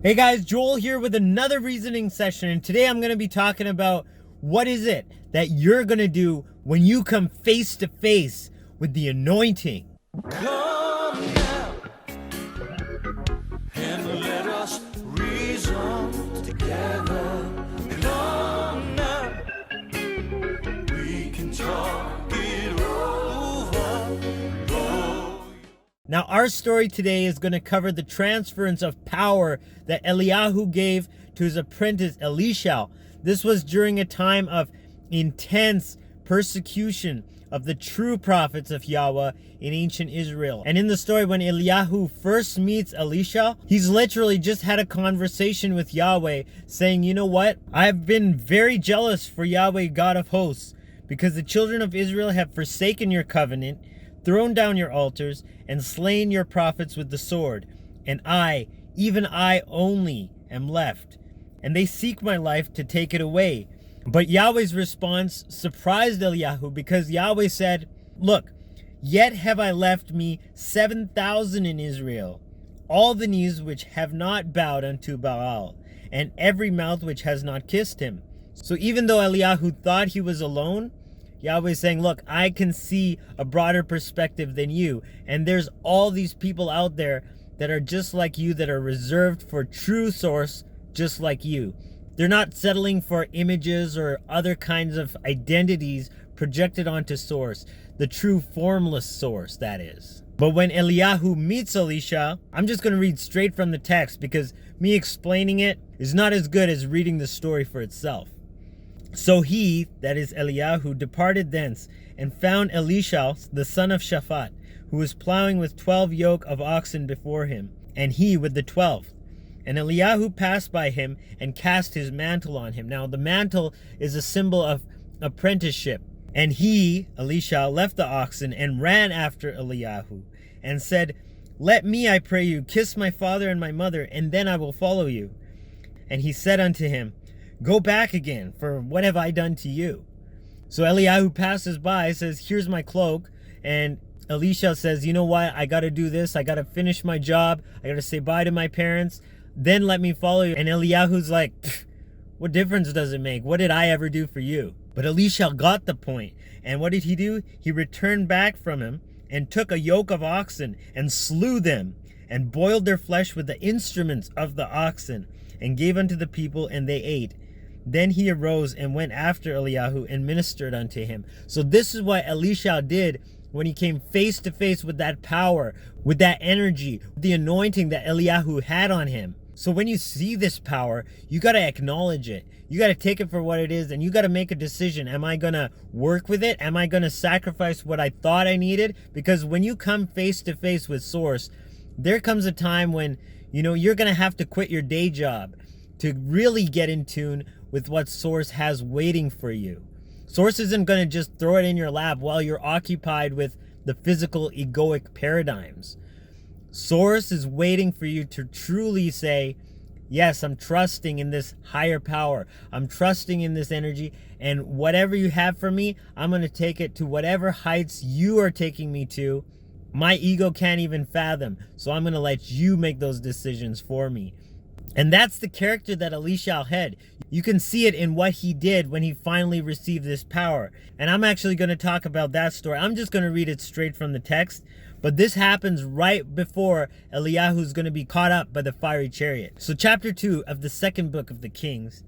Hey guys, Joel here with another reasoning session, and today I'm going to be talking about what is it that you're going to do when you come face to face with the anointing. Come now and let us reason together. Come now, we can talk it over. Now, our story today is going to cover the transference of power that Elihu gave to his apprentice Elisha. This was during a time of intense persecution of the true prophets of Yahweh in ancient Israel. And in the story, when Elihu first meets Elisha, he's literally just had a conversation with Yahweh saying, you know what? I've been very jealous for Yahweh, God of hosts, because the children of Israel have forsaken your covenant, thrown down your altars, and slain your prophets with the sword. And I, even I only, am left. And they seek my life to take it away. But Yahweh's response surprised Elihu, because Yahweh said, look, yet have I left me 7,000 in Israel, all the knees which have not bowed unto Baal, and every mouth which has not kissed him. So even though Elihu thought he was alone, Yahweh is saying, look, I can see a broader perspective than you. And there's all these people out there that are just like you, that are reserved for true source, just like you. They're not settling for images or other kinds of identities projected onto source, the true formless source, that is. But when Elihu meets Elisha, I'm just going to read straight from the text, because me explaining it is not as good as reading the story for itself. So he, that is Elihu, departed thence, and found Elisha, the son of Shaphat, who was plowing with 12 yoke of oxen before him, and he with the 12th. And Elihu passed by him and cast his mantle on him. Now the mantle is a symbol of apprenticeship. And he, Elisha, left the oxen and ran after Elihu, and said, let me, I pray you, kiss my father and my mother, and then I will follow you. And he said unto him, go back again, for what have I done to you? So Elihu passes by, says, here's my cloak. And Elisha says, you know what? I got to do this. I got to finish my job. I got to say bye to my parents. Then let me follow you. And Elihu's like, what difference does it make? What did I ever do for you? But Elisha got the point. And what did he do? He returned back from him and took a yoke of oxen and slew them and boiled their flesh with the instruments of the oxen and gave unto the people, and they ate. Then he arose and went after Elihu and ministered unto him. So this is what Elisha did when he came face to face with that power, with that energy, the anointing that Elihu had on him. So when you see this power, you got to acknowledge it. You got to take it for what it is, and you got to make a decision. Am I going to work with it? Am I going to sacrifice what I thought I needed? Because when you come face to face with Source, there comes a time when, you're going to have to quit your day job to really get in tune with what Source has waiting for you. Source isn't going to just throw it in your lap while you're occupied with the physical egoic paradigms. Source is waiting for you to truly say, yes, I'm trusting in this higher power. I'm trusting in this energy, and whatever you have for me, I'm going to take it to whatever heights you are taking me to. My ego can't even fathom, so I'm going to let you make those decisions for me. And that's the character that Elisha had. You can see it in what he did when he finally received this power. And I'm actually going to talk about that story. I'm just going to read it straight from the text. But this happens right before Elihu is going to be caught up by the fiery chariot. So chapter 2 of the second book of the Kings.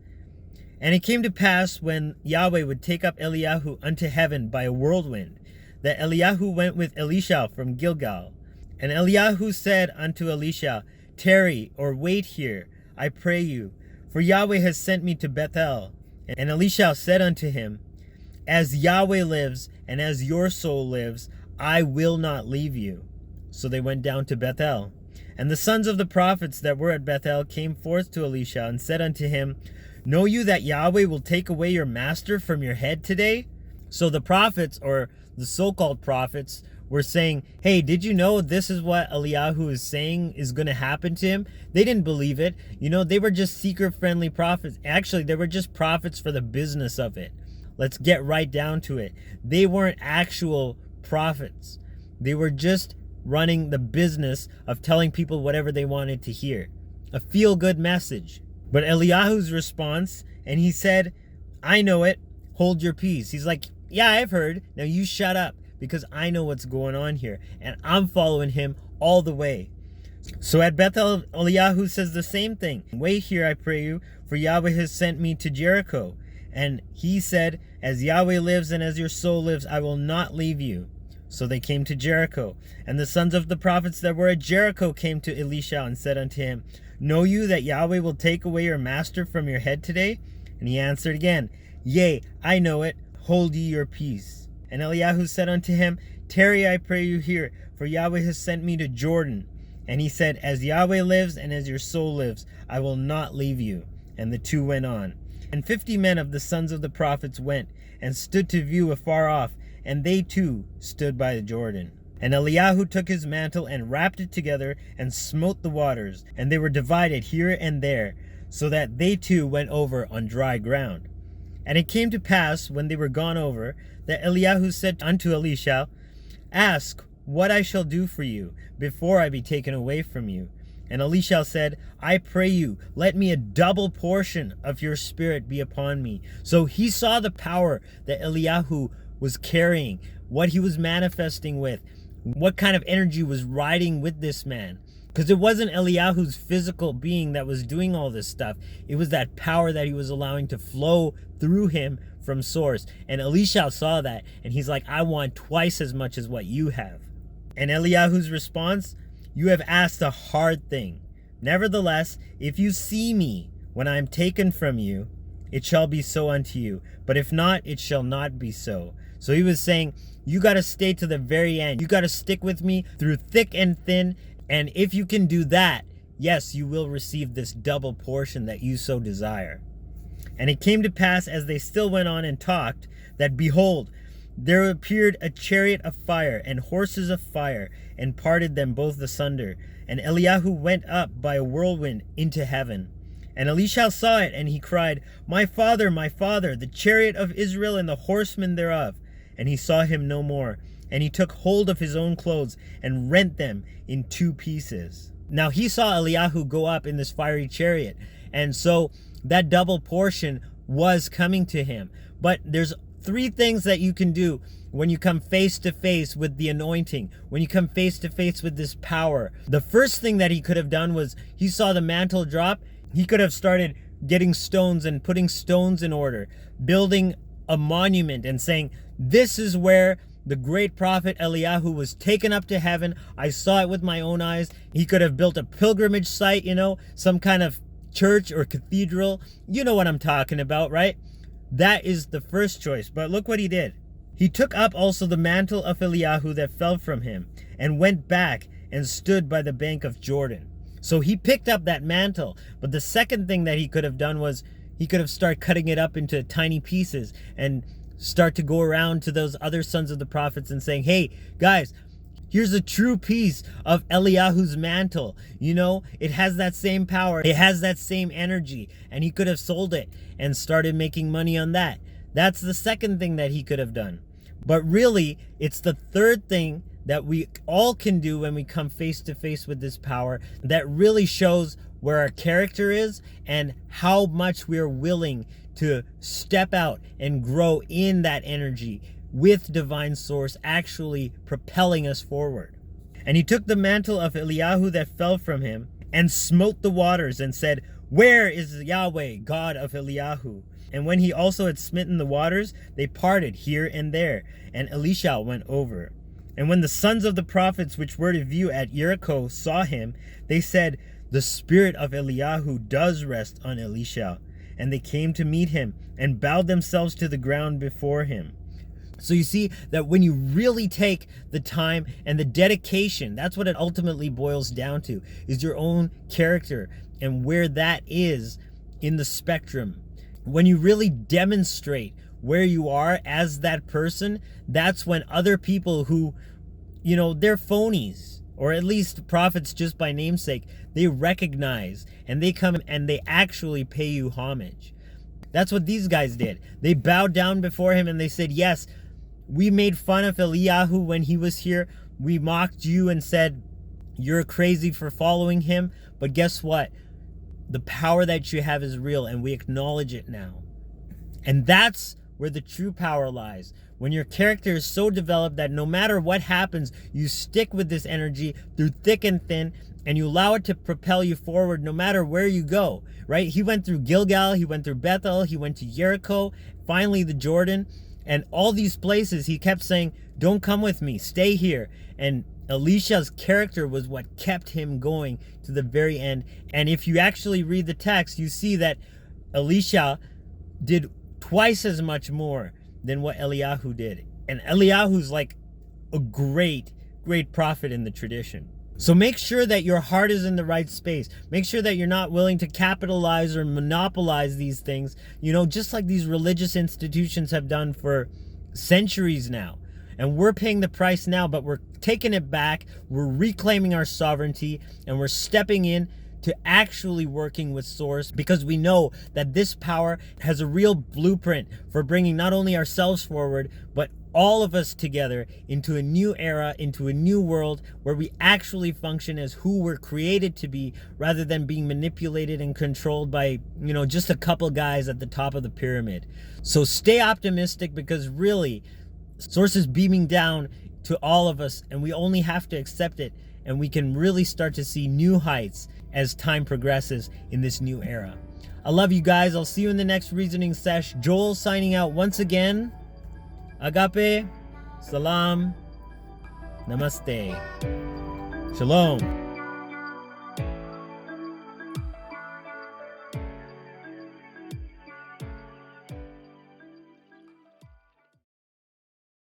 And it came to pass, when Yahweh would take up Elihu unto heaven by a whirlwind, that Elihu went with Elisha from Gilgal. And Elihu said unto Elisha, tarry, or wait here, I pray you, for Yahweh has sent me to Bethel. And Elisha said unto him, as Yahweh lives, and as your soul lives, I will not leave you. So they went down to Bethel. And the sons of the prophets that were at Bethel came forth to Elisha, and said unto him, know you that Yahweh will take away your master from your head today? So the prophets, or the so-called prophets, were saying, hey, did you know this is what Elihu is saying is going to happen to him? They didn't believe it. They were just seeker-friendly prophets. Actually, they were just prophets for the business of it. Let's get right down to it. They weren't actual prophets. They were just running the business of telling people whatever they wanted to hear. a feel-good message. But Eliyahu's response, and he said, I know it, hold your peace. He's like, yeah, I've heard, now you shut up, because I know what's going on here, and I'm following him all the way. So at Bethel, Eliyahu says the same thing. Wait here, I pray you, for Yahweh has sent me to Jericho. And he said, as Yahweh lives and as your soul lives, I will not leave you. So they came to Jericho. And the sons of the prophets that were at Jericho came to Elisha and said unto him, know you that Yahweh will take away your master from your head today? And he answered again, yea, I know it, hold ye your peace. And Eliyahu said unto him, tarry, I pray you here, for Yahweh has sent me to Jordan. And he said, as Yahweh lives and as your soul lives, I will not leave you. And the two went on. And 50 men of the sons of the prophets went and stood to view afar off, and they too stood by the Jordan. And Eliyahu took his mantle and wrapped it together and smote the waters, and they were divided here and there, so that they too went over on dry ground. And it came to pass, when they were gone over, that Eliyahu said unto Elisha, ask what I shall do for you, before I be taken away from you. And Elisha said, I pray you, let me a double portion of your spirit be upon me. So he saw the power that Eliyahu was carrying, what he was manifesting with, what kind of energy was riding with this man. Because it wasn't Eliyahu's physical being that was doing all this stuff. It was that power that he was allowing to flow through him from source. And Elisha saw that, and he's like, I want twice as much as what you have. And Eliyahu's response, you have asked a hard thing. Nevertheless, if you see me when I am taken from you, it shall be so unto you. But if not, it shall not be so. So he was saying, you got to stay to the very end. You got to stick with me through thick and thin. And if you can do that, yes, you will receive this double portion that you so desire. And it came to pass, as they still went on and talked, that behold, there appeared a chariot of fire and horses of fire, and parted them both asunder. And Eliyahu went up by a whirlwind into heaven. And Elisha saw it, and he cried, my father, the chariot of Israel and the horsemen thereof. And he saw him no more. And he took hold of his own clothes and rent them in 2 pieces. Now he saw Eliyahu go up in this fiery chariot. And so that double portion was coming to him. But there's 3 things that you can do when you come face to face with the anointing, when you come face to face with this power. The first thing that he could have done was, he saw the mantle drop. He could have started getting stones and putting stones in order, building a monument and saying, this is where the great prophet Eliyahu was taken up to heaven. I saw it with my own eyes. He could have built a pilgrimage site, some kind of church or cathedral. You know what I'm talking about, right? That is the first choice. But look what he did. He took up also the mantle of Eliyahu that fell from him, and went back and stood by the bank of Jordan. So he picked up that mantle. But the second thing that he could have done was, he could have started cutting it up into tiny pieces and start to go around to those other sons of the prophets and saying, hey, guys, here's a true piece of Eliyahu's mantle. It has that same power. It has that same energy. And he could have sold it and started making money on that. That's the second thing that he could have done. But really, it's the third thing that we all can do when we come face to face with this power that really shows where our character is and how much we are willing to step out and grow in that energy with divine source actually propelling us forward. And he took the mantle of Eliyahu that fell from him and smote the waters and said, where is Yahweh, God of Eliyahu? And when he also had smitten the waters, they parted here and there, and Elisha went over. And when the sons of the prophets which were to view at Jericho saw him, they said, the spirit of Eliyahu does rest on Elisha. And they came to meet him and bowed themselves to the ground before him. So you see that when you really take the time and the dedication, that's what it ultimately boils down to, is your own character and where that is in the spectrum. When you really demonstrate where you are as that person, that's when other people who, they're phonies, or at least prophets just by namesake, they recognize and they come and they actually pay you homage. That's what these guys did. They bowed down before him and they said, yes, we made fun of Eliyahu when he was here. We mocked you and said, you're crazy for following him. But guess what? the power that you have is real, and we acknowledge it now. And that's where the true power lies. When your character is so developed that no matter what happens, you stick with this energy through thick and thin, and you allow it to propel you forward no matter where you go, right? He went through Gilgal, he went through Bethel, he went to Jericho, finally the Jordan, and all these places he kept saying, don't come with me, stay here. And Elisha's character was what kept him going to the very end. And if you actually read the text, you see that Elisha did twice as much more than what Elihu did. And Elihu's like a great prophet in the tradition. So make sure that your heart is in the right space. Make sure that you're not willing to capitalize or monopolize these things, just like these religious institutions have done for centuries now. And we're paying the price now, but we're taking it back. We're reclaiming our sovereignty, and we're stepping in to actually working with Source, because we know that this power has a real blueprint for bringing not only ourselves forward, but all of us together into a new era, into a new world where we actually function as who we're created to be, rather than being manipulated and controlled by, just a couple guys at the top of the pyramid. So stay optimistic, because really, Source is beaming down to all of us, and we only have to accept it, and we can really start to see new heights as time progresses in this new era. I love you guys. I'll see you in the next reasoning sesh. Joel signing out once again. Agape, Salaam, Namaste, Shalom.